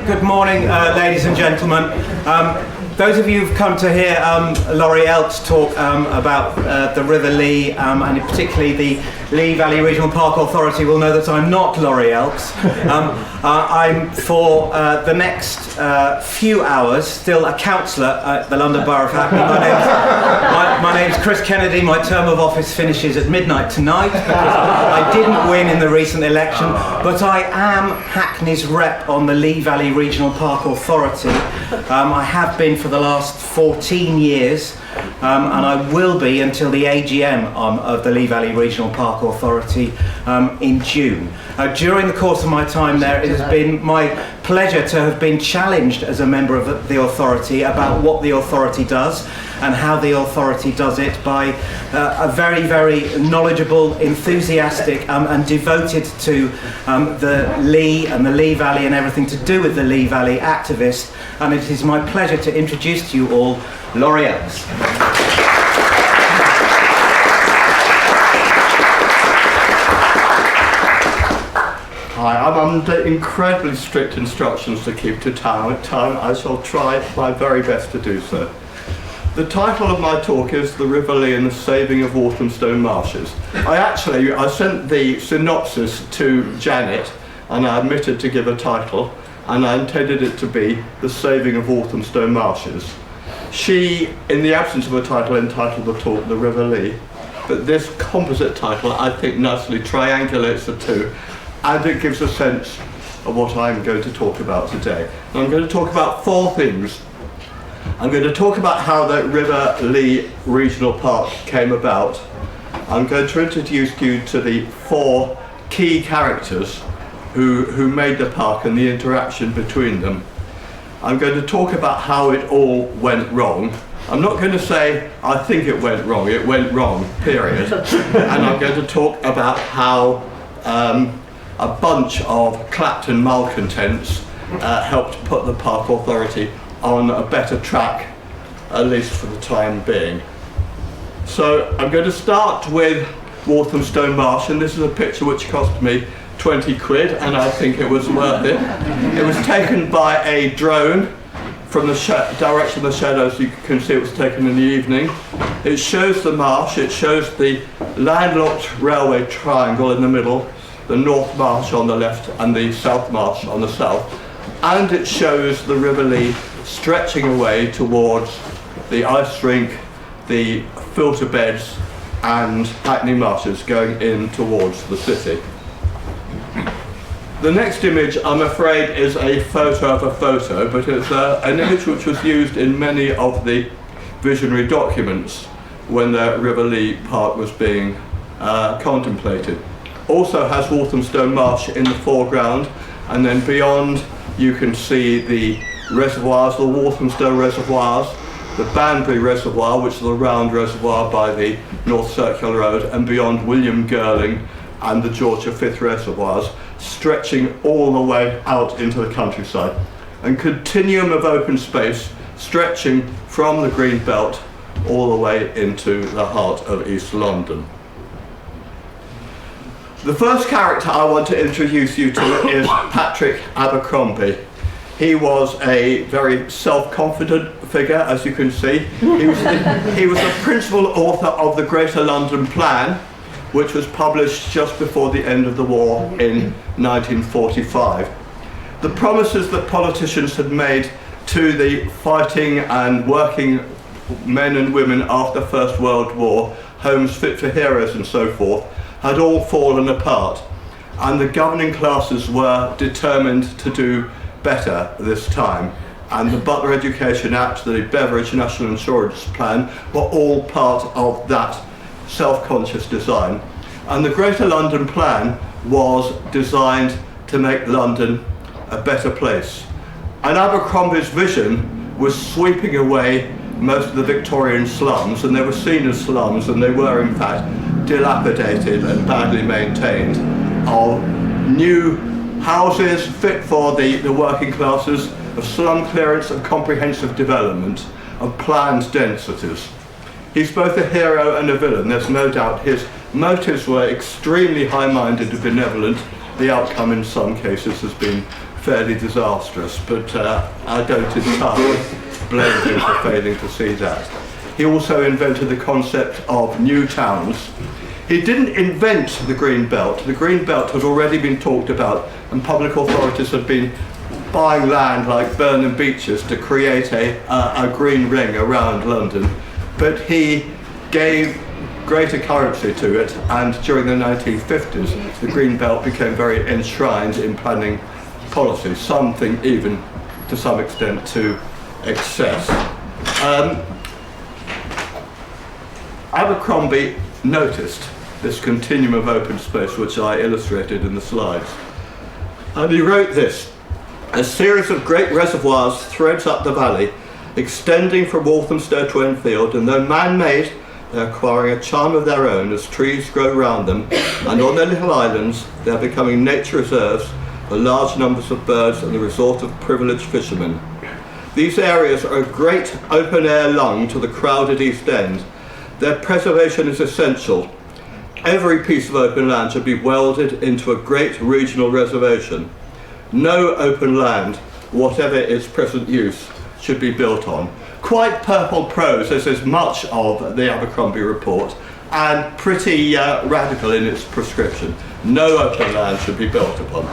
Good morning, ladies and gentlemen. Those of you who've come to hear Laurie Elks talk about the River Lee and particularly the Lee Valley Regional Park Authority will know that I'm not Laurie Elks. I'm for the next few hours still a councillor at the London Borough of Hackney. My name's Chris Kennedy. My term of office finishes at midnight tonight because I didn't win in the recent election, but I am Hackney's rep on the Lee Valley Regional Park Authority. I have been for the last 14 years and I will be until the AGM of the Lee Valley Regional Park Authority in June. During the course of my time there, it has been my pleasure to have been challenged as a member of the authority about what the authority does and how the authority does it by a very, very knowledgeable, enthusiastic and devoted to the Lee and the Lee Valley and everything to do with the Lee Valley activist. And it is my pleasure to introduce to you all Laurie Elks. Hi, I'm under incredibly strict instructions to keep to time. I shall try my very best to do so. The title of my talk is The River Lee and the Saving of Walthamstow Marshes. I sent the synopsis to Janet and I omitted to give a title, and I intended it to be The Saving of Walthamstow Marshes. She, in the absence of a title, entitled the talk The River Lee, but this composite title I think nicely triangulates the two, and it gives a sense of what I'm going to talk about today. And I'm going to talk about four things. I'm going to talk about how the River Lee Regional Park came about. I'm going to introduce you to the four key characters who made the park and the interaction between them. I'm going to talk about how it all went wrong. I'm not going to say I think it went wrong, period. And I'm going to talk about how a bunch of Clapton malcontents helped put the Park Authority on a better track, at least for the time being. So I'm going to start with Walthamstow Marsh, and this is a picture which cost me 20 quid, and I think it was worth it. It was taken by a drone from the direction of the shadows. You can see it was taken in the evening. It shows the marsh, it shows the landlocked railway triangle in the middle, the North Marsh on the left and the South Marsh on the south, and it shows the River Lee stretching away towards the ice rink, the filter beds and Hackney Marshes going in towards the city. The next image, I'm afraid, is a photo of a photo, but it's an image which was used in many of the visionary documents when the River Lee Park was being contemplated. Also has Walthamstow Marsh in the foreground, and then beyond you can see the reservoirs, the Walthamstow reservoirs, the Banbury Reservoir, which is the round reservoir by the North Circular Road, and beyond William Girling and the Georgia Fifth reservoirs, stretching all the way out into the countryside. And continuum of open space stretching from the green belt all the way into the heart of East London. The first character I want to introduce you to is Patrick Abercrombie. He was a very self-confident figure, as you can see. He was the principal author of the Greater London Plan, which was published just before the end of the war in 1945. The promises that politicians had made to the fighting and working men and women after the First World War, homes fit for heroes and so forth, had all fallen apart, and the governing classes were determined to do better this time. And the Butler Education Act, the Beveridge National Insurance Plan were all part of that self-conscious design. And the Greater London Plan was designed to make London a better place. And Abercrombie's vision was sweeping away most of the Victorian slums, and they were seen as slums, and they were in fact dilapidated and badly maintained, of new houses fit for the working classes, of slum clearance and comprehensive development, of planned densities. He's both a hero and a villain. There's no doubt his motives were extremely high-minded and benevolent. The outcome in some cases has been fairly disastrous, but I don't entirely blame him for failing to see that. He also invented the concept of new towns. He didn't invent the Green Belt. The Green Belt had already been talked about, and public authorities had been buying land like Burnham Beeches to create a green ring around London. But he gave greater currency to it, and during the 1950s, the Green Belt became very enshrined in planning policy, something even to some extent to excess. Abercrombie noticed this continuum of open space which I illustrated in the slides. And he wrote this: a series of great reservoirs threads up the valley, extending from Walthamstow to Enfield, and though man-made, they're acquiring a charm of their own as trees grow round them, and on their little islands they're becoming nature reserves for large numbers of birds and the resort of privileged fishermen. These areas are a great open-air lung to the crowded East End. Their preservation is essential. Every piece of open land should be welded into a great regional reservation. No open land, whatever its present use, should be built on. Quite purple prose, as is much of the Abercrombie report, and pretty radical in its prescription. No open land should be built upon.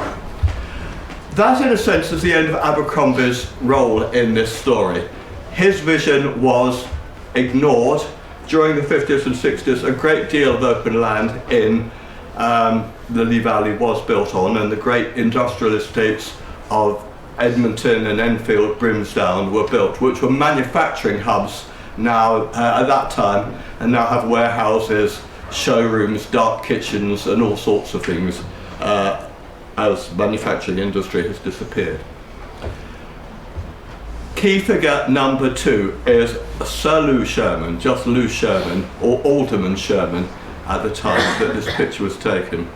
That, in a sense, is the end of Abercrombie's role in this story. His vision was ignored. During the 50s and 60s, a great deal of open land in the Lee Valley was built on, and the great industrial estates of Edmonton and Enfield, Brimsdown were built, which were manufacturing hubs now at that time, and now have warehouses, showrooms, dark kitchens, and all sorts of things as manufacturing industry has disappeared. Key figure number 2 is Sir Lou Sherman, just Lou Sherman, or Alderman Sherman at the time that this picture was taken.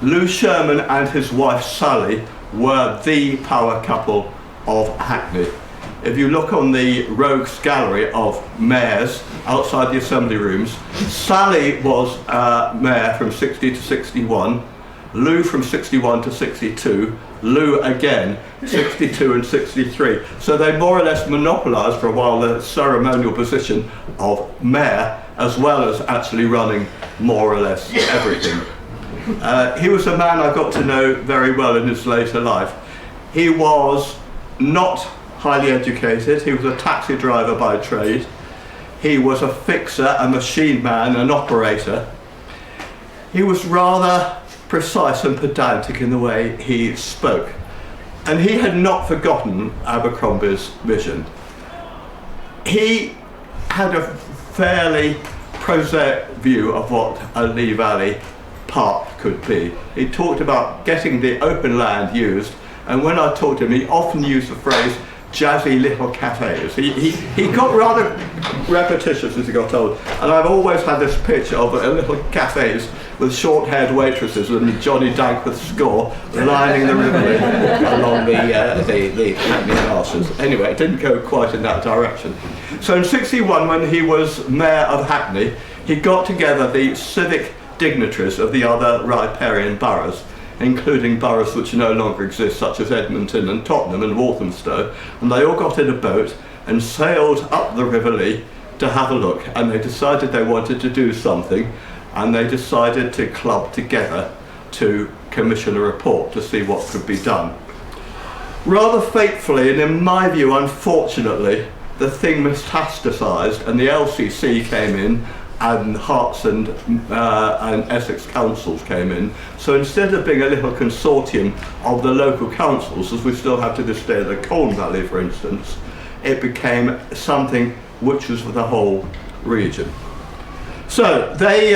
Lou Sherman and his wife Sally were the power couple of Hackney. If you look on the rogues gallery of mayors outside the assembly rooms, Sally was mayor from 60 to 61, Lou from 61 to 62, Lou again 62 and 63. So they more or less monopolised for a while the ceremonial position of mayor, as well as actually running more or less everything. He was a man I got to know very well in his later life. He was not highly educated. He was a taxi driver by trade. He was a fixer, a machine man, an operator. He was rather precise and pedantic in the way he spoke. And he had not forgotten Abercrombie's vision. He had a fairly prosaic view of what a Lee Valley park could be. He talked about getting the open land used, and when I talked to him, he often used the phrase jazzy little cafes. He got rather repetitious as he got old, and I've always had this picture of little cafes with short-haired waitresses and Johnny Dankworth's score lining the river along the Hackney Marshes. Anyway, it didn't go quite in that direction. So in 61, when he was mayor of Hackney, he got together the civic dignitaries of the other riparian boroughs, including boroughs which no longer exist, such as Edmonton and Tottenham and Walthamstow, and they all got in a boat and sailed up the River Lee to have a look, and they decided they wanted to do something, and they decided to club together to commission a report to see what could be done. Rather fatefully, and in my view unfortunately, the thing metastasised, and the LCC came in, and Herts and Essex councils came in. So instead of being a little consortium of the local councils, as we still have to this day in the Colne Valley, for instance, it became something which was for the whole region. So they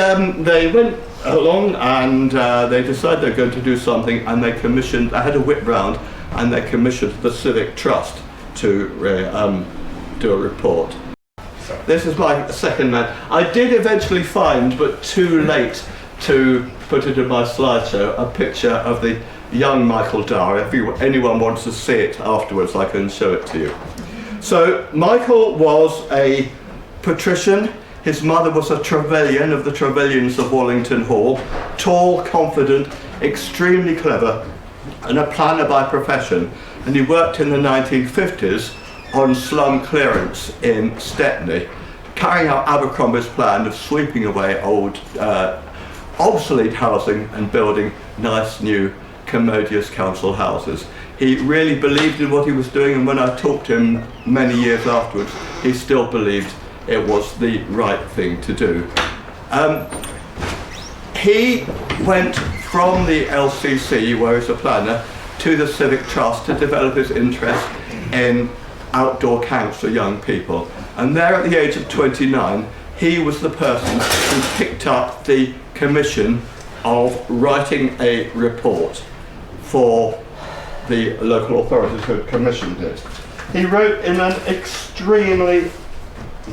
went along and they decided they're going to do something, and they had a whip round, and they commissioned the Civic Trust to do a report. This is my second man. I did eventually find, but too late to put it in my slideshow, a picture of the young Michael Dara. If anyone wants to see it afterwards, I can show it to you. So Michael was a patrician. His mother was a Trevelyan of the Trevelyans of Wallington Hall. Tall, confident, extremely clever, and a planner by profession, and he worked in the 1950s on slum clearance in Stepney, carrying out Abercrombie's plan of sweeping away old, obsolete housing and building nice new commodious council houses. He really believed in what he was doing, and when I talked to him many years afterwards, he still believed it was the right thing to do. He went from the LCC, where he's a planner, to the Civic Trust to develop his interest in outdoor camps for young people. And there at the age of 29, he was the person who picked up the commission of writing a report for the local authorities who had commissioned it. He wrote in an extremely,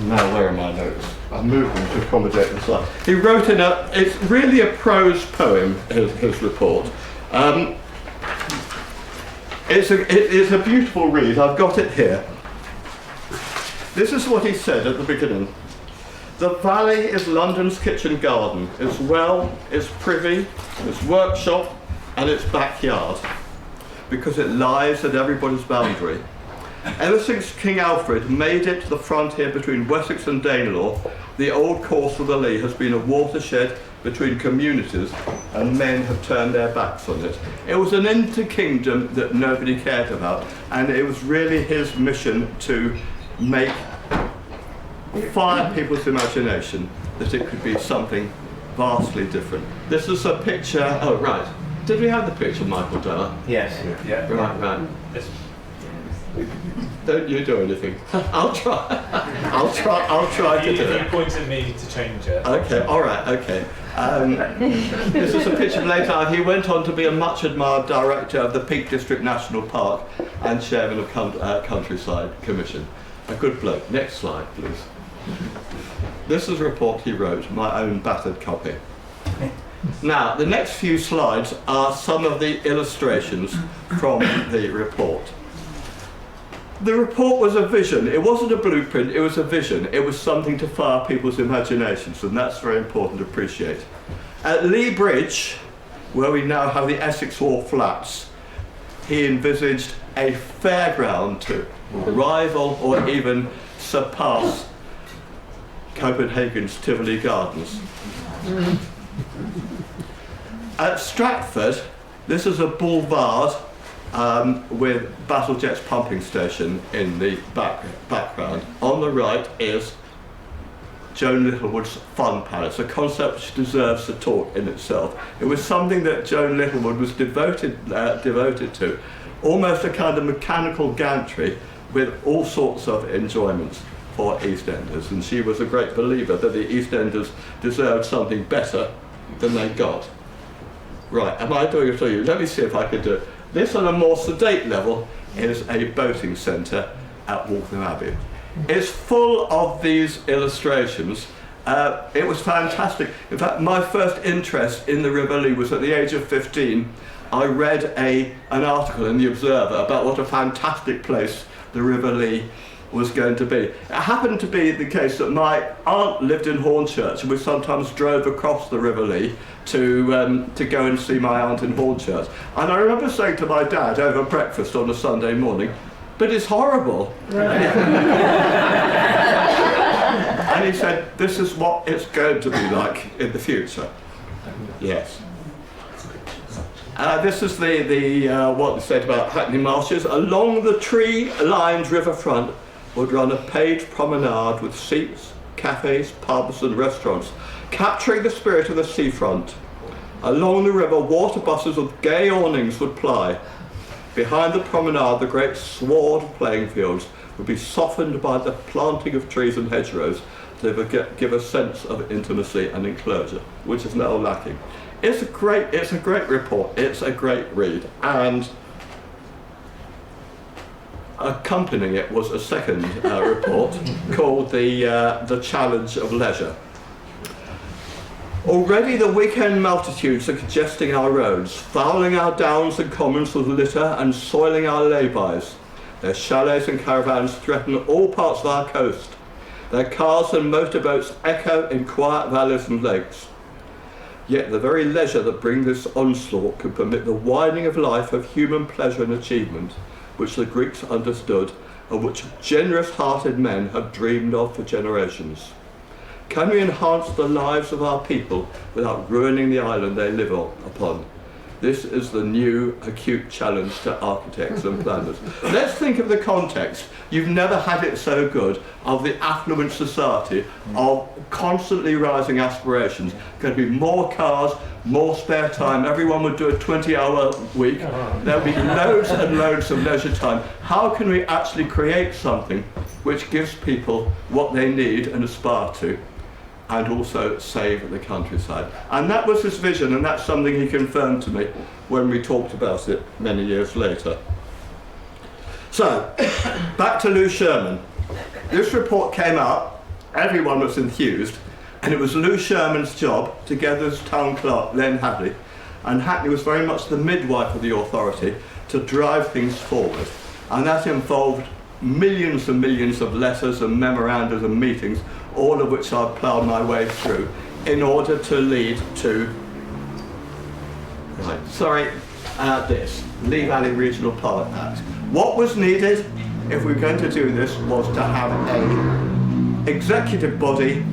now where are my notes? I'm moving to accommodate the slide. He wrote in it's really a prose poem, his report. It is a beautiful read. I've got it here. This is what he said at the beginning. The valley is London's kitchen garden, its well, its privy, its workshop, and its backyard, because it lies at everybody's boundary. Ever since King Alfred made it to the frontier between Wessex and Danelaw, the old course of the Lee has been a watershed between communities, and men have turned their backs on it. It was an inter-kingdom that nobody cared about, and it was really his mission to fire people's imagination that it could be something vastly different. This is a picture, oh right, did we have the picture, Michael Della? Yes. Yeah. Right. Don't you do anything. I'll try to do it. You pointed me to change it. Okay, all right, okay. This is a picture of later on. He went on to be a much admired director of the Peak District National Park and chairman of Countryside Commission. A good bloke. Next slide, please. This is a report he wrote, my own battered copy. Now, the next few slides are some of the illustrations from the report. The report was a vision. It wasn't a blueprint, it was a vision. It was something to fire people's imaginations, and that's very important to appreciate. At Lea Bridge, where we now have the Essex Wharf Flats, he envisaged a fairground to rival or even surpass Copenhagen's Tivoli Gardens. At Stratford, this is a boulevard with Battlejet's pumping station in the background. On the right is Joan Littlewood's Fun Palace, a concept which deserves a talk in itself. It was something that Joan Littlewood was devoted to, almost a kind of mechanical gantry with all sorts of enjoyments for EastEnders, and she was a great believer that the EastEnders deserved something better than they got. Right, am I doing it for you? Let me see if I can do it. This, on a more sedate level, is a boating centre at Waltham Abbey. It's full of these illustrations. It was fantastic. In fact, my first interest in the River Lee was at the age of 15. I read an article in the Observer about what a fantastic place the River Lee was going to be. It happened to be the case that my aunt lived in Hornchurch, and we sometimes drove across the River Lee to go and see my aunt in Hornchurch. And I remember saying to my dad over breakfast on a Sunday morning, "But it's horrible." And he said, "This is what it's going to be like in the future." Yes. This is what they said about Hackney Marshes. Along the tree-lined riverfront would run a paved promenade with seats, cafes, pubs and restaurants, capturing the spirit of the seafront. Along the river, water buses with gay awnings would ply. Behind the promenade, the great sward playing fields would be softened by the planting of trees and hedgerows to give a sense of intimacy and enclosure, which is now lacking. It's a great report. It's a great read, and accompanying it was a second report called the Challenge of Leisure. Already the weekend multitudes are congesting our roads, fouling our downs and commons with litter and soiling our lay-bys. Their chalets and caravans threaten all parts of our coast. Their cars and motorboats echo in quiet valleys and lakes. Yet the very leisure that brings this onslaught could permit the widening of life of human pleasure and achievement, which the Greeks understood and which generous-hearted men have dreamed of for generations. Can we enhance the lives of our people without ruining the island they live upon? This is the new acute challenge to architects and planners. Let's think of the context. You've never had it so good, of the affluent society, of constantly rising aspirations. Going to be more cars, more spare time. Everyone would do a 20-hour week. There'll be loads and loads of leisure time. How can we actually create something which gives people what they need and aspire to, and also save the countryside? And that was his vision, and that's something he confirmed to me when we talked about it many years later. So, back to Lou Sherman. This report came out, everyone was enthused, and it was Lou Sherman's job, together with town clerk Len Hadley, and Hackney was very much the midwife of the authority, to drive things forward. And that involved millions and millions of letters and memorandums and meetings, all of which I've ploughed my way through, in order to lead to, this, Lee Valley Regional Park Act. What was needed, if we were going to do this, was to have an executive body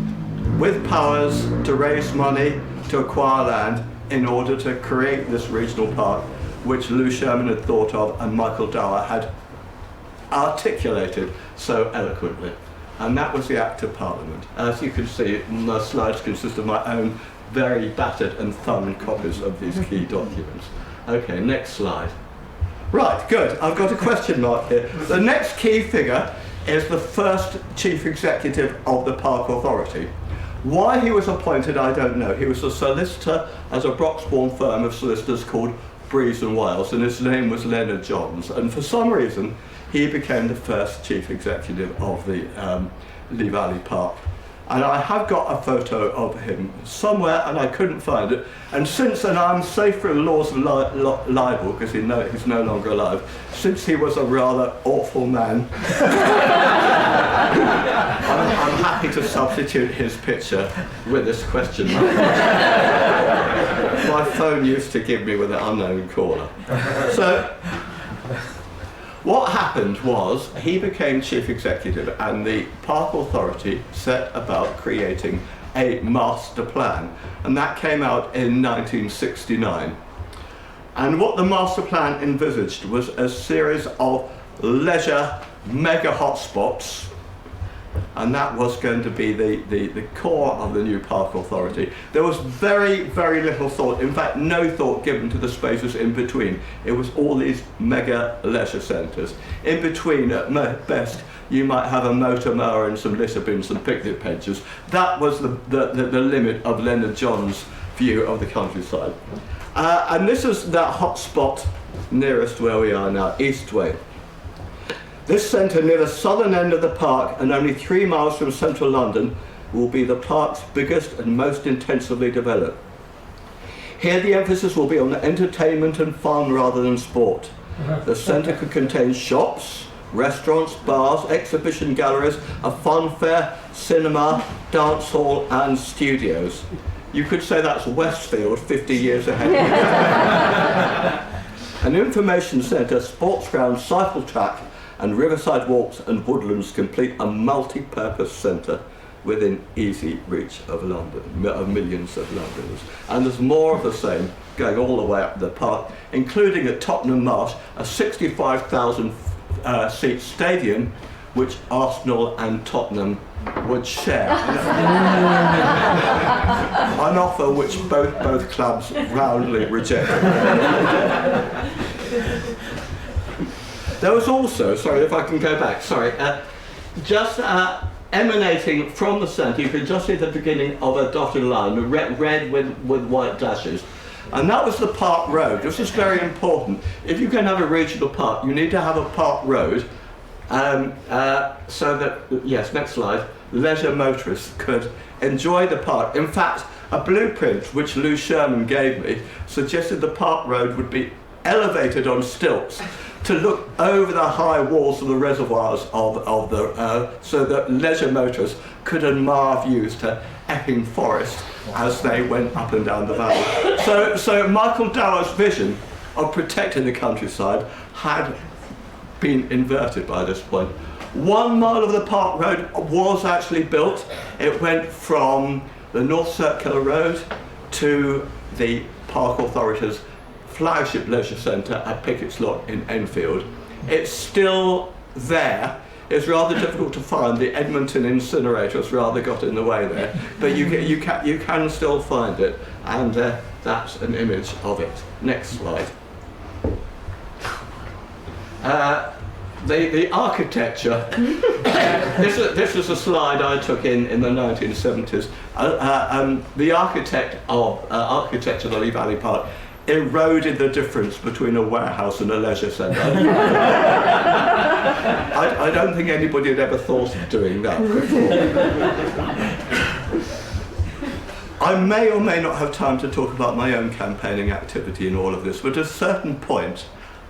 with powers to raise money, to acquire land, in order to create this regional park, which Lou Sherman had thought of and Michael Dower had articulated so eloquently. And that was the Act of Parliament. As you can see, my slides consist of my own very battered and thumbed copies of these key documents. Okay, next slide. Right, good. I've got a question mark here. The next key figure is the first chief executive of the Park Authority. Why he was appointed, I don't know. He was a solicitor at a Broxbourne firm of solicitors called Breeze and Wiles, and his name was Leonard Johns. And for some reason, he became the first chief executive of the Lee Valley Park. And I have got a photo of him somewhere, and I couldn't find it. And since then, I'm safe from the laws of libel, because he's no longer alive, since he was a rather awful man. I'm happy to substitute his picture with this question mark. My phone used to give me with an unknown caller. So, what happened was, he became chief executive and the Park Authority set about creating a master plan, and that came out in 1969. And what the master plan envisaged was a series of leisure mega hotspots, and that was going to be the core of the new Park Authority. There was very, very little thought, in fact no thought given to the spaces in between. It was all these mega leisure centres. In between, at best, you might have a motor mower and some litter bins and picnic benches. That was the limit of Leonard Johns' view of the countryside. And this is that hotspot nearest where we are now, Eastway. This centre near the southern end of the park and only 3 miles from central London will be the park's biggest and most intensively developed. Here the emphasis will be on entertainment and fun rather than sport. The centre could contain shops, restaurants, bars, exhibition galleries, a fun fair, cinema, dance hall and studios. You could say that's Westfield 50 years ahead. An information centre, sports ground, cycle track and riverside walks and woodlands complete a multi-purpose centre within easy reach of London, of millions of Londoners. And there's more of the same going all the way up the park, including at Tottenham Marsh, a 65,000 seat stadium which Arsenal and Tottenham would share. An offer which both clubs roundly rejected. There was also, sorry if I can go back, just emanating from the centre, you can just see the beginning of a dotted line, red with white dashes. And that was the Park Road. This is very important. If you can have a regional park, you need to have a park road so that, yes, next slide, leisure motorists could enjoy the park. In fact, a blueprint which Lou Sherman gave me suggested the park road would be elevated on stilts to look over the high walls of the reservoirs so that leisure motorists could admire views to Epping Forest as they went up and down the valley. So Michael Dower's vision of protecting the countryside had been inverted by this point. 1 mile of the park road was actually built. It went from the North Circular Road to the Park Authority's flagship leisure centre at Pickett's Lot in Enfield. It's still there. It's rather difficult to find. The Edmonton incinerator has rather got in the way there, but you can still find it, and that's an image of it. Next slide. The architecture. This is a slide I took in the 1970s. The architecture of the Lee Valley Park eroded the difference between a warehouse and a leisure centre. I don't think anybody had ever thought of doing that before. I may or may not have time to talk about my own campaigning activity in all of this, but at a certain point,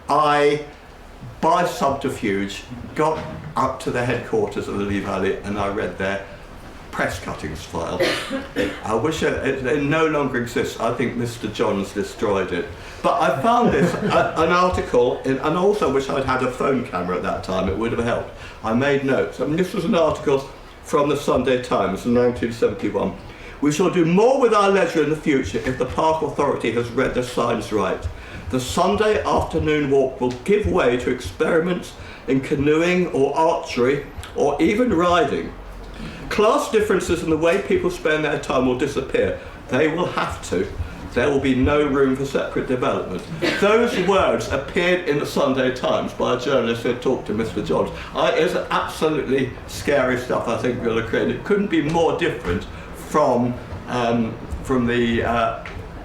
I, by subterfuge, got up to the headquarters of the Lee Valley and I read their press cuttings file. I wish it no longer exists. I think Mr. Johns destroyed it. But I found this, an article, and I also wish I'd had a phone camera at that time, it would have helped. I made notes. I mean, this was an article from the Sunday Times in 1971. We shall do more with our leisure in the future if the Park Authority has read the signs right. The Sunday afternoon walk will give way to experiments in canoeing or archery or even riding. Class differences in the way people spend their time will disappear. They will have to. There will be no room for separate development. Those words appeared in the Sunday Times by a journalist who had talked to Mr. Johns. It's absolutely scary stuff, I think, Bill Crane. It couldn't be more different from the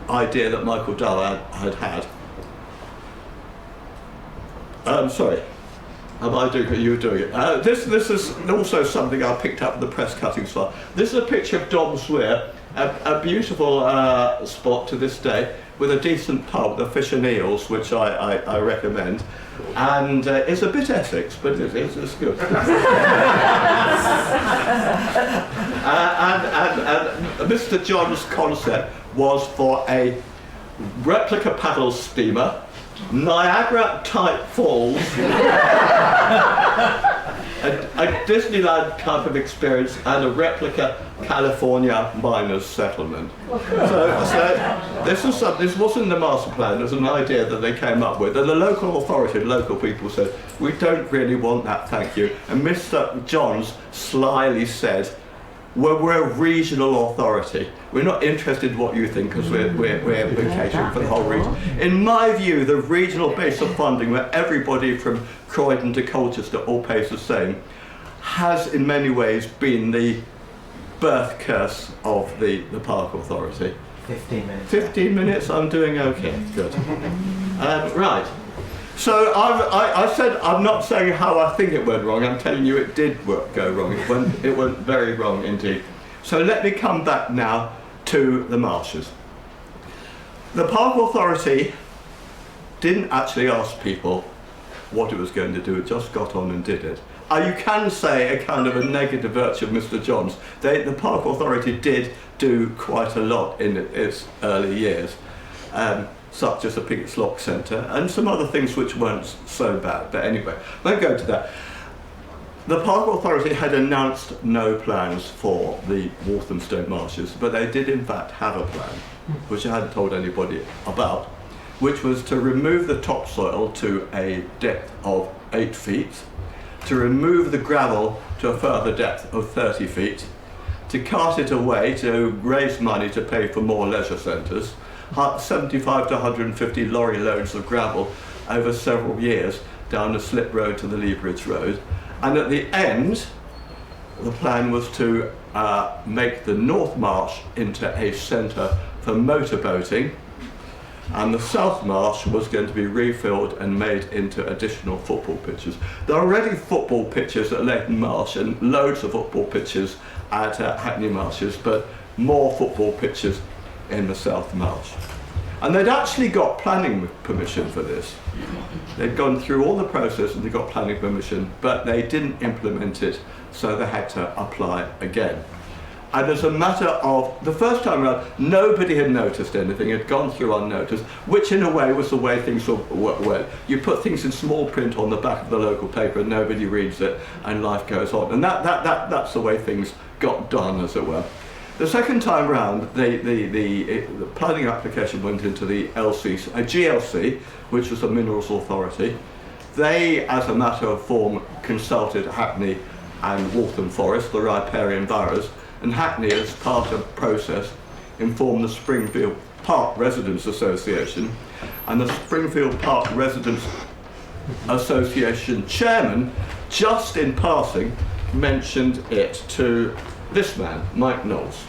idea that Michael Dower had. Sorry. Am I doing it? You were doing it. This is also something I picked up in the press cuttings file. This is a picture of Dom's Weir, a beautiful spot to this day, with a decent pub, the Fish and Eels, which I recommend. And it's a bit Essex, but it's good. and Mr. John's concept was for a replica paddle steamer, Niagara-type falls, a Disneyland type of experience, and a replica California miners settlement. So this wasn't the master plan. It was an idea that they came up with, and the local authority, local people said, "We don't really want that, thank you." And Mr. Johns slyly said, we're a regional authority. We're not interested in what you think because we're catering for the whole region. In my view, the regional base of funding, where everybody from Croydon to Colchester all pays the same, has in many ways been the birth curse of the Park Authority. 15 minutes. 15 minutes? I'm doing okay. Good. Right. So I said, I'm not saying how I think it went wrong, I'm telling you it did go wrong. It went very wrong indeed. So let me come back now to the marshes. The Park Authority didn't actually ask people what it was going to do, it just got on and did it. You can say a kind of a negative virtue of Mr. Johns. The Park Authority did do quite a lot in its early years. Such as the Pickett's Lock Centre and some other things which weren't so bad. But anyway, won't go into that. The Park Authority had announced no plans for the Walthamstow Marshes, but they did in fact have a plan, which I hadn't told anybody about, which was to remove the topsoil to a depth of 8 feet, to remove the gravel to a further depth of 30 feet, to cart it away to raise money to pay for more leisure centres, 75 to 150 lorry loads of gravel over several years down the slip road to the Lee Bridge Road. And at the end, the plan was to make the North Marsh into a centre for motorboating, and the South Marsh was going to be refilled and made into additional football pitches. There are already football pitches at Leighton Marsh and loads of football pitches at Hackney Marshes, but more football pitches in the South Marsh. And they'd actually got planning permission for this. They'd gone through all the process and they got planning permission, but they didn't implement it, so they had to apply again. And as a matter of, the first time around, nobody had noticed anything, it had gone through unnoticed, which in a way was the way things went. You put things in small print on the back of the local paper and nobody reads it, and life goes on. And that's the way things got done, as it were. The second time round, the planning application went into the GLC, which was the Minerals Authority. They, as a matter of form, consulted Hackney and Waltham Forest, the riparian boroughs, and Hackney, as part of the process, informed the Springfield Park Residents Association, and the Springfield Park Residents Association chairman, just in passing, mentioned it to this man, Mike Knowles.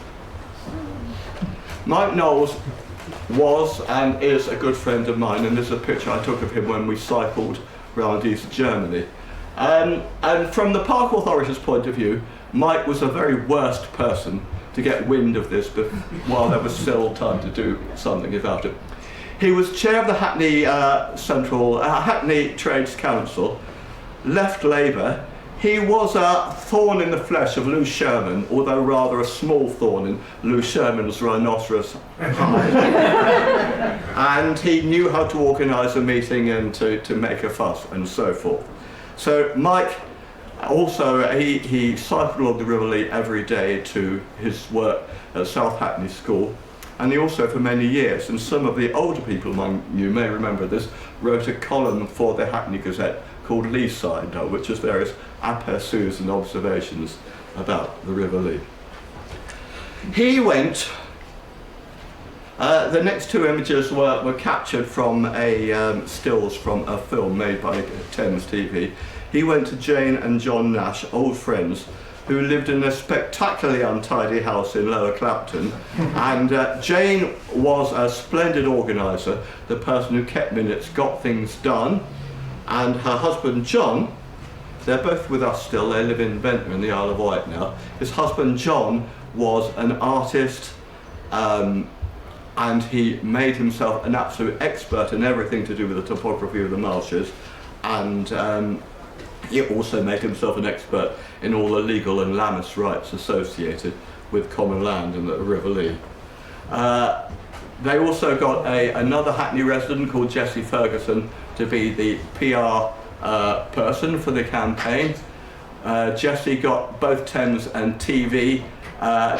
Mike Knowles was and is a good friend of mine, and there's a picture I took of him when we cycled around East Germany. And from the Park Authority's point of view, Mike was the very worst person to get wind of this while there was still time to do something about it. He was chair of the Hackney Hackney Trades Council, left Labour. He was a thorn in the flesh of Lou Sherman, although rather a small thorn in Lou Sherman's rhinoceros hide. And he knew how to organise a meeting and to make a fuss and so forth. So Mike also, he cycled along the River Lee every day to his work at South Hackney School, and he also for many years, and some of the older people among you may remember this, wrote a column for the Hackney Gazette called Leeside, which was various aperçus and observations about the River Lee. He went, the next two images were captured from stills from a film made by Thames TV. He went to Jane and John Nash, old friends, who lived in a spectacularly untidy house in Lower Clapton. And Jane was a splendid organiser, the person who kept minutes, got things done. And her husband John, they're both with us still, they live in Ventnor in the Isle of Wight now. His husband John was an artist, and he made himself an absolute expert in everything to do with the topography of the marshes, and he also made himself an expert in all the legal and Lammas rights associated with common land and the River Lee. They also got another Hackney resident called Jessie Ferguson to be the PR person for the campaign. Jessie got both Thames and TV,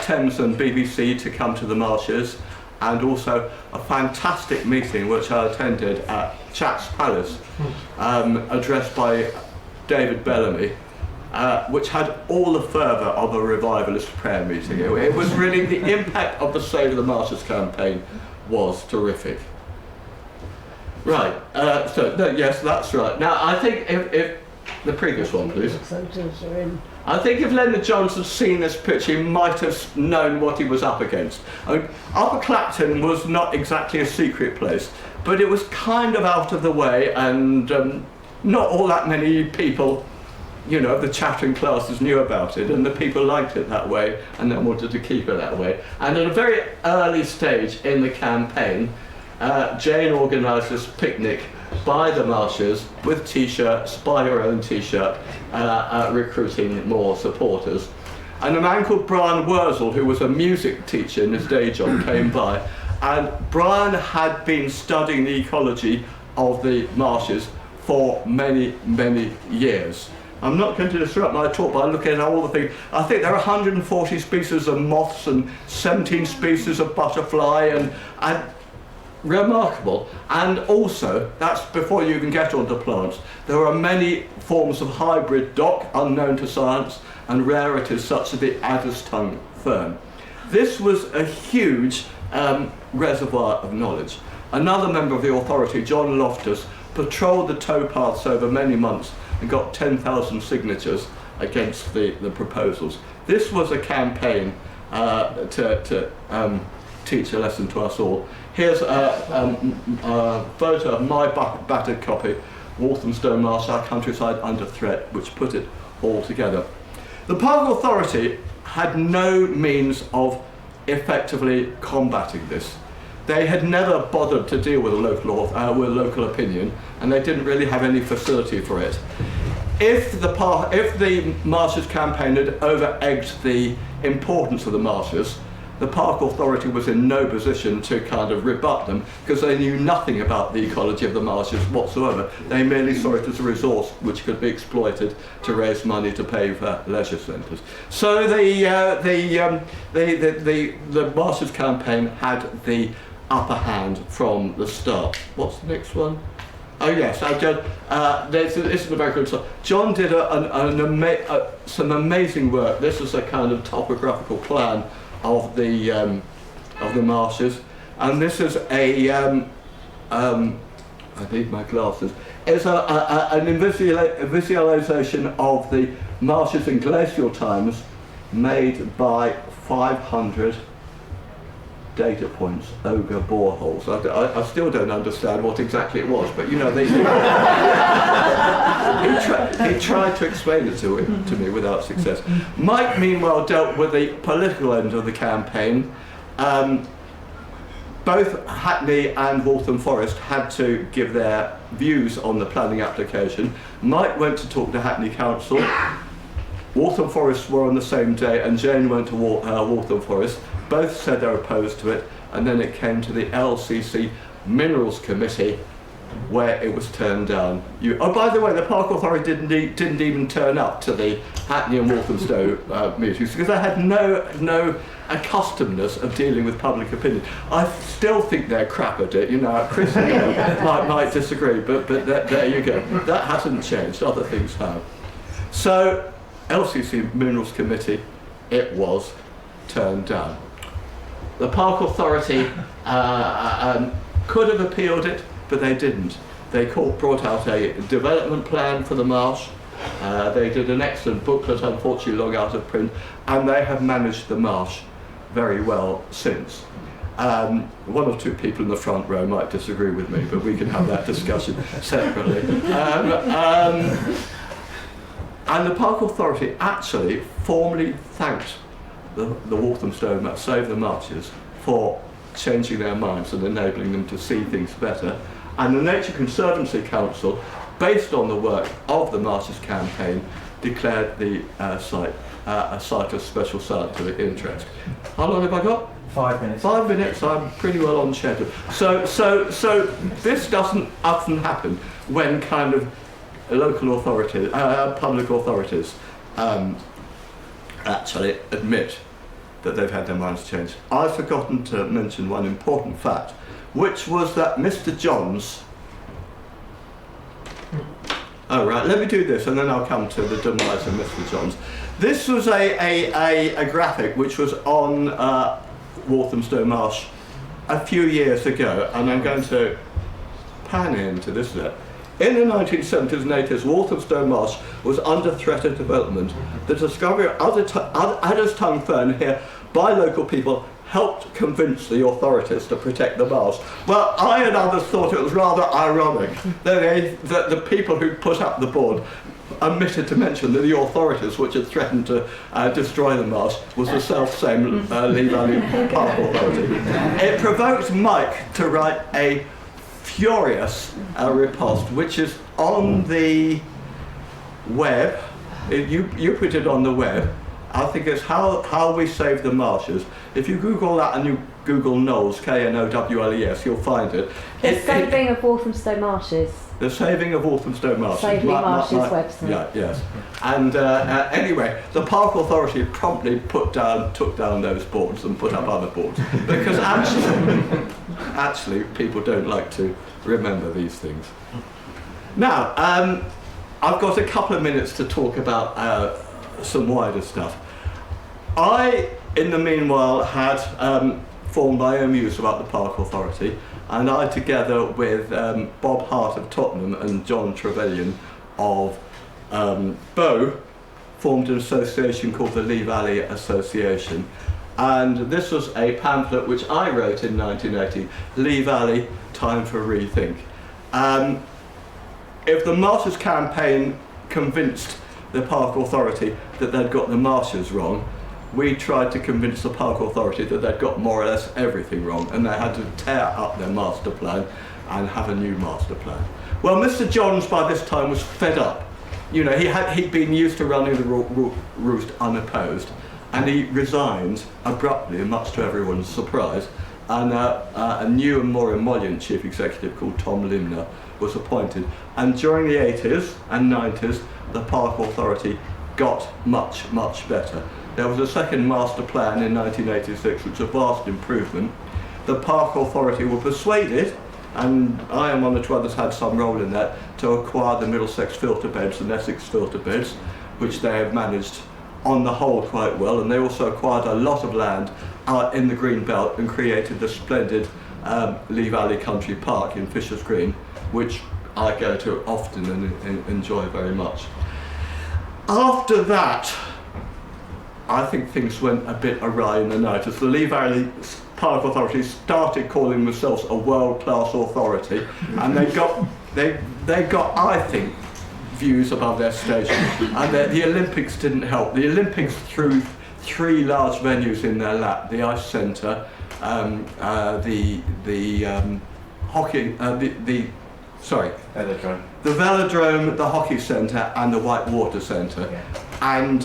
Thames and BBC to come to the marshes, and also a fantastic meeting which I attended at Chat's Palace, addressed by David Bellamy, which had all the fervour of a revivalist prayer meeting. It was really, the impact of the Save the Marshes campaign was terrific. Right, yes, that's right. Now, I think if the previous one, please. Photos are in. I think if Leonard Johnson's seen this picture, he might have known what he was up against. I mean, Upper Clapton was not exactly a secret place, but it was kind of out of the way, and not all that many people, you know, the chattering classes knew about it, and the people liked it that way and then wanted to keep it that way. And at a very early stage in the campaign, Jane organised this picnic by the marshes with t-shirts, by her own t-shirt, recruiting more supporters. And a man called Brian Wurzel, who was a music teacher in his day job, came by, and Brian had been studying the ecology of the marshes for many, many years. I'm not going to disrupt my talk by looking at all the things. I think there are 140 species of moths and 17 species of butterfly, and remarkable. And also, that's before you even get onto plants, there are many forms of hybrid dock unknown to science, and rarities such as the adder's tongue fern. This was a huge reservoir of knowledge. Another member of the authority, John Loftus, patrolled the towpaths over many months and got 10,000 signatures against the proposals. This was a campaign to teach a lesson to us all. Here's a photo of my battered copy, Walthamstow Marshes, Our Countryside Under Threat, which put it all together. The Park Authority had no means of effectively combating this. They had never bothered to deal with local opinion, and they didn't really have any facility for it. If the Marshes campaign had over-egged the importance of the marshes, the Park Authority was in no position to kind of rebut them because they knew nothing about the ecology of the marshes whatsoever. They merely saw it as a resource which could be exploited to raise money to pay for leisure centres. So the Marshes campaign had the upper hand from the start. What's the next one? Oh yes, this is a very good stuff. John did some amazing work. This is a kind of topographical plan of the marshes, and this is I need my glasses. It's a visualization of the marshes in glacial times, made by 500 data points, ogre boreholes. I still don't understand what exactly it was, but you know, he tried to explain it to me without success. Mike, meanwhile, dealt with the political end of the campaign. Both Hackney and Waltham Forest had to give their views on the planning application. Mike went to talk to Hackney Council. Waltham Forest were on the same day, and Jane went to Waltham Forest. Both said they were opposed to it, and then it came to the LCC Minerals Committee, where it was turned down. Oh, by the way, the Park Authority didn't even turn up to the Hackney and Walthamstow meetings because they had no accustomedness of dealing with public opinion. I still think they're crap at it. You know, Chris might disagree, but there you go. That hasn't changed. Other things have. So, LCC Minerals Committee, it was turned down. The Park Authority could have appealed it, but they didn't. They brought out a development plan for the marsh. They did an excellent booklet, unfortunately long out of print, and they have managed the marsh very well since. One or two people in the front row might disagree with me, but we can have that discussion separately. And the Park Authority actually formally thanked the Walthamstow Save the Marshes for changing their minds and enabling them to see things better. And the Nature Conservancy Council, based on the work of the Marshes campaign, declared the site a site of special scientific interest. How long have I got? 5 minutes. 5 minutes, I'm pretty well on schedule. So this doesn't often happen when kind of local authorities, public authorities, actually admit that they've had their minds changed. I've forgotten to mention one important fact, which was that Mr. Johns... Oh right, let me do this and then I'll come to the demise of Mr. Johns. This was a graphic which was on Walthamstow Marsh a few years ago, and I'm going to pan into this there. In the 1970s and 80s, Walthamstow Marsh was under threat of development. The discovery of Adder's Tongue fern here by local people helped convince the authorities to protect the marsh. Well, I and others thought it was rather ironic that the people who put up the board omitted to mention that the authorities which had threatened to destroy the marsh was the self-same Lee Valley Park Authority. It provoked Mike to write a furious riposte, which is on the web. You put it on the web. I think it's how we save the marshes. If you Google that and you Google Knowles, Knowles, you'll find it. The Saving of Walthamstow Marshes. The Saving of Walthamstow Marshes. Save the Marshes website. Yeah, yes. And anyway, the Park Authority promptly took down those boards and put up other boards because actually people don't like to remember these things. Now, I've got a couple of minutes to talk about some wider stuff. I, in the meanwhile, had formed my own views about the Park Authority, and I, together with Bob Hart of Tottenham and John Trevelyan of Bow, formed an association called the Lee Valley Association. And this was a pamphlet which I wrote in 1980, Lee Valley, Time for Rethink. If the Marshes campaign convinced the Park Authority that they'd got the marshes wrong, we tried to convince the Park Authority that they'd got more or less everything wrong, and they had to tear up their master plan and have a new master plan. Well, Mr. Johns by this time was fed up. You know, he'd been used to running the roost unopposed, and he resigned abruptly, and much to everyone's surprise, and a new and more emollient chief executive called Tom Limner was appointed. And during the 80s and 90s, the Park Authority got much, much better. There was a second master plan in 1986, which was a vast improvement. The Park Authority were persuaded, and I and one or two others had some role in that, to acquire the Middlesex filter beds and Essex filter beds, which they have managed on the whole quite well. And they also acquired a lot of land out in the Green Belt and created the splendid Lee Valley Country Park in Fisher's Green, which I go to often and enjoy very much. After that, I think things went a bit awry in the 90s. The Lee Valley Park Authority started calling themselves a world-class authority, and they got, I think, views above their station. And the Olympics didn't help. The Olympics threw 3 large venues in their lap: the Ice Centre, the Velodrome, the Hockey Centre, and the Whitewater Centre. Yeah. And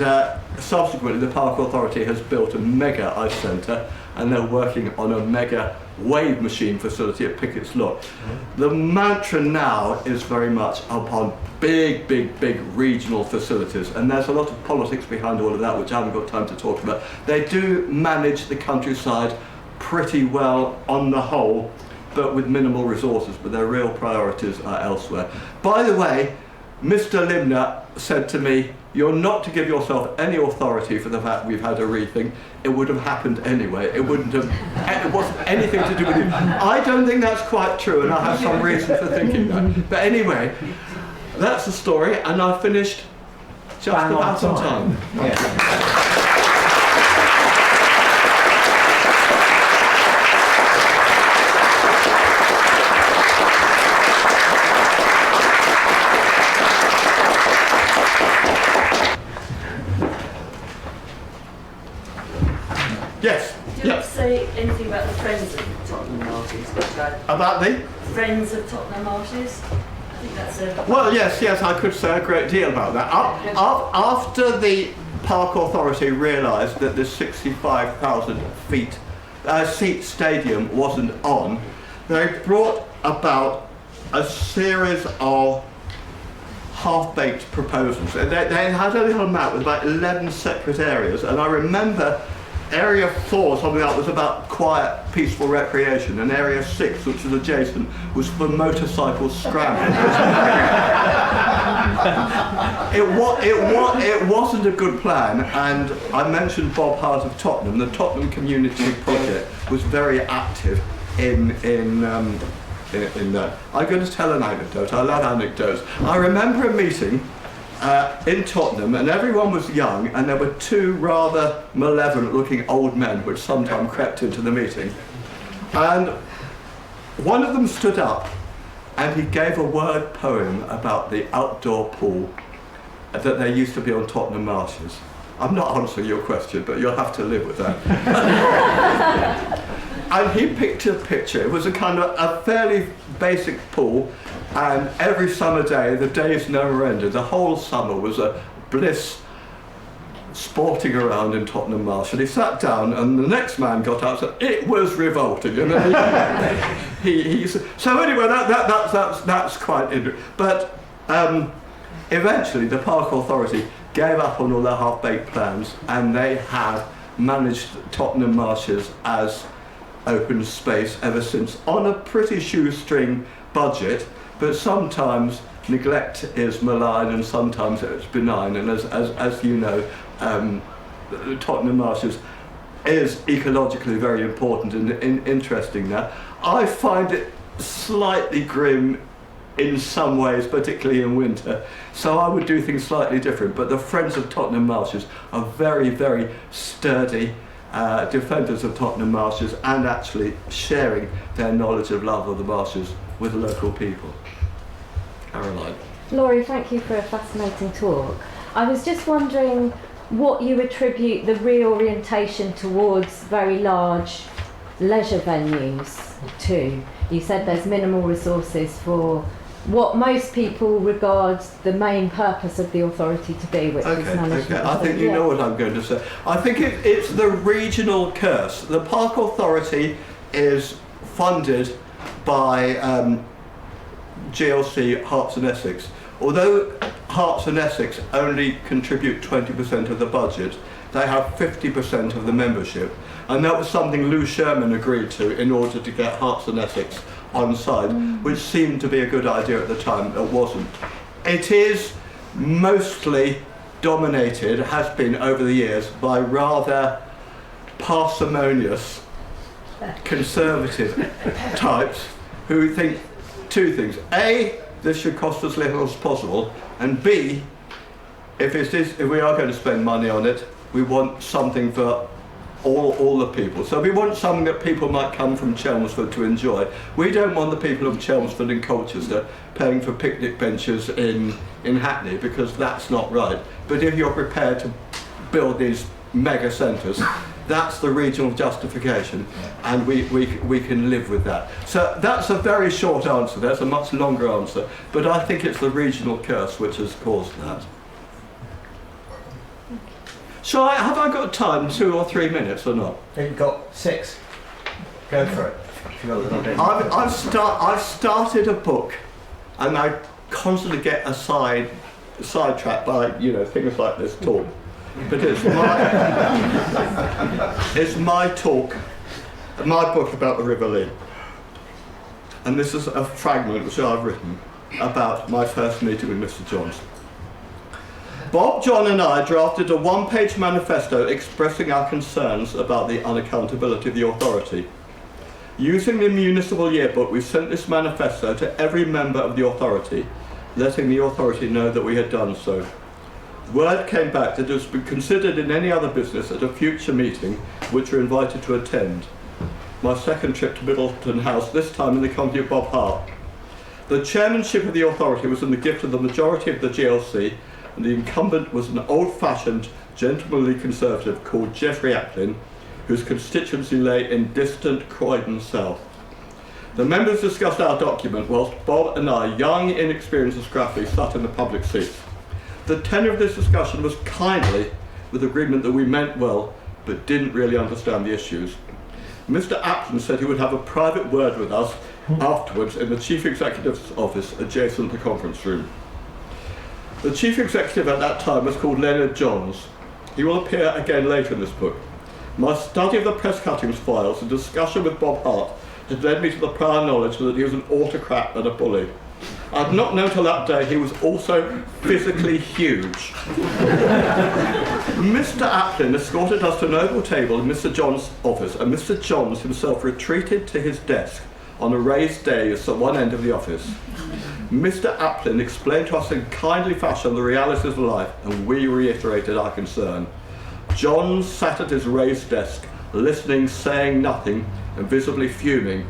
subsequently, the Park Authority has built a mega ice centre, and they're working on a mega wave machine facility at Pickett's Lock. The mantra now is very much upon big regional facilities, and there's a lot of politics behind all of that, which I haven't got time to talk about. They do manage the countryside pretty well on the whole, but with minimal resources, but their real priorities are elsewhere. By the way, Mr. Limner said to me, "You're not to give yourself any authority for the fact we've had a rethink. It would have happened anyway. It wasn't anything to do with you." I don't think that's quite true, and I have some reason for thinking that. But anyway, that's the story, and I finished just about on time. Yeah. Yes. Do you want to say anything about the Friends of Tottenham Marshes? About the Friends of Tottenham Marshes? I think that's a... Well, yes, I could say a great deal about that. After the Park Authority realised that the 65,000 seat stadium wasn't on, they brought about a series of half-baked proposals. They had a little map with about 11 separate areas, and I remember Area 4, something like that, was about quiet, peaceful recreation, and Area 6, which was adjacent, was for motorcycle scrambling. It wasn't a good plan, and I mentioned Bob Hart of Tottenham. The Tottenham Community Project was very active in that. I'm going to tell an anecdote. I love anecdotes. I remember a meeting in Tottenham, and everyone was young, and there were 2 rather malevolent-looking old men who had sometimes crept into the meeting. And one of them stood up, and he gave a word poem about the outdoor pool that there used to be on Tottenham Marshes. I'm not answering your question, but you'll have to live with that. And he picked a picture. It was a kind of a fairly basic pool, and every summer day, the days never ended. The whole summer was a bliss sporting around in Tottenham Marsh. And he sat down, and the next man got up and said, "It was revolting." You know? So anyway, that's quite interesting. But eventually, the Park Authority gave up on all their half-baked plans, and they have managed Tottenham Marshes as open space ever since, on a pretty shoestring budget. But sometimes neglect is malign, and sometimes it's benign. And as you know, Tottenham Marshes is ecologically very important and interesting now. I find it slightly grim in some ways, particularly in winter. So I would do things slightly different. But the Friends of Tottenham Marshes are very, very sturdy defenders of Tottenham Marshes, and actually sharing their knowledge of love of the marshes with the local people. Caroline. Laurie, thank you for a fascinating talk. I was just wondering what you attribute the reorientation towards very large leisure venues to. You said there's minimal resources for what most people regard the main purpose of the authority to be, which is management. Okay. I think you know what I'm going to say. I think it's the regional curse. The Park Authority is funded by GLC Herts and Essex. Although Herts and Essex only contribute 20% of the budget, they have 50% of the membership. And that was something Lou Sherman agreed to in order to get Herts and Essex on side, which seemed to be a good idea at the time. It wasn't. It is mostly dominated, has been over the years, by rather parsimonious conservative types who think two things. A, this should cost as little as possible, and B, if we are going to spend money on it, we want something for all the people. So we want something that people might come from Chelmsford to enjoy. We don't want the people of Chelmsford and Colchester paying for picnic benches in Hackney, because that's not right. But if you're prepared to build these mega centres, that's the regional justification, and we can live with that. So that's a very short answer. There's a much longer answer, but I think it's the regional curse which has caused that. Have I got time, 2 or 3 minutes or not? You've got 6. Go for it. I've started a book, and I constantly get sidetracked by things like this talk. But it's my talk, my book about the River Lee. And this is a fragment which I've written about my first meeting with Mr. Johns. Bob, John and I drafted a one-page manifesto expressing our concerns about the unaccountability of the authority. Using the municipal yearbook, we sent this manifesto to every member of the authority, letting the authority know that we had done so. Word came back that it was been considered in any other business at a future meeting, which we're invited to attend. My second trip to Middleton House, this time in the company of Bob Hart. The chairmanship of the authority was in the gift of the majority of the GLC, and the incumbent was an old-fashioned, gentlemanly conservative called Geoffrey Applin, whose constituency lay in distant Croydon South. The members discussed our document, whilst Bob and I, young, inexperienced and scrappy, sat in the public seats. The tenor of this discussion was kindly, with agreement that we meant well, but didn't really understand the issues. Mr. Applin said he would have a private word with us afterwards in the Chief Executive's office adjacent to the conference room. The Chief Executive at that time was called Leonard Johns. He will appear again later in this book. My study of the press cuttings files and discussion with Bob Hart had led me to the prior knowledge that he was an autocrat and a bully. I had not known till that day he was also physically huge. Mr. Applin escorted us to an oval table in Mr. Johns' office, and Mr. Johns himself retreated to his desk on a raised dais at one end of the office. Mr. Applin explained to us in kindly fashion the realities of life, and we reiterated our concern. Johns sat at his raised desk, listening, saying nothing, and visibly fuming.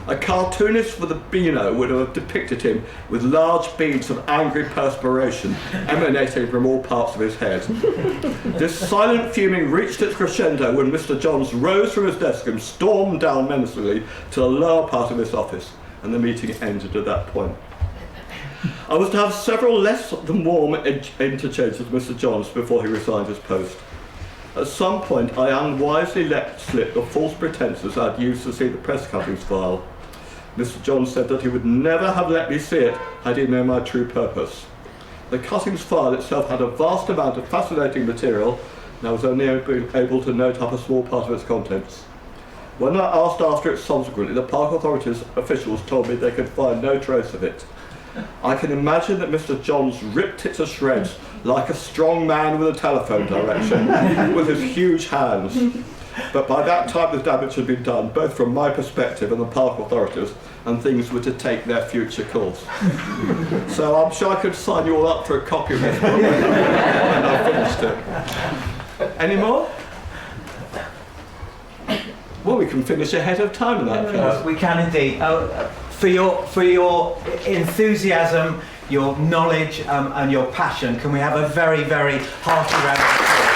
A cartoonist for the Beano would have depicted him with large beads of angry perspiration emanating from all parts of his head. This silent fuming reached its crescendo when Mr. Johns rose from his desk and stormed down menacingly to the lower part of his office, and the meeting ended at that point. I was to have several less than warm interchanges with Mr. Johns before he resigned his post. At some point, I unwisely let slip the false pretences I'd used to see the press cuttings file. Mr. Johns said that he would never have let me see it had he known my true purpose. The cuttings file itself had a vast amount of fascinating material, and I was only able to note up a small part of its contents. When I asked after it subsequently, the Park Authority's officials told me they could find no trace of it. I can imagine that Mr. Johns ripped it to shreds like a strong man with a telephone direction with his huge hands. But by that time the damage had been done, both from my perspective and the Park Authorities, and things were to take their future course. So I'm sure I could sign you all up for a copy of this book when I finished it. Any more? Well, we can finish ahead of time in that case. We can indeed. For your enthusiasm, your knowledge and your passion, can we have a very, very hearty round of applause?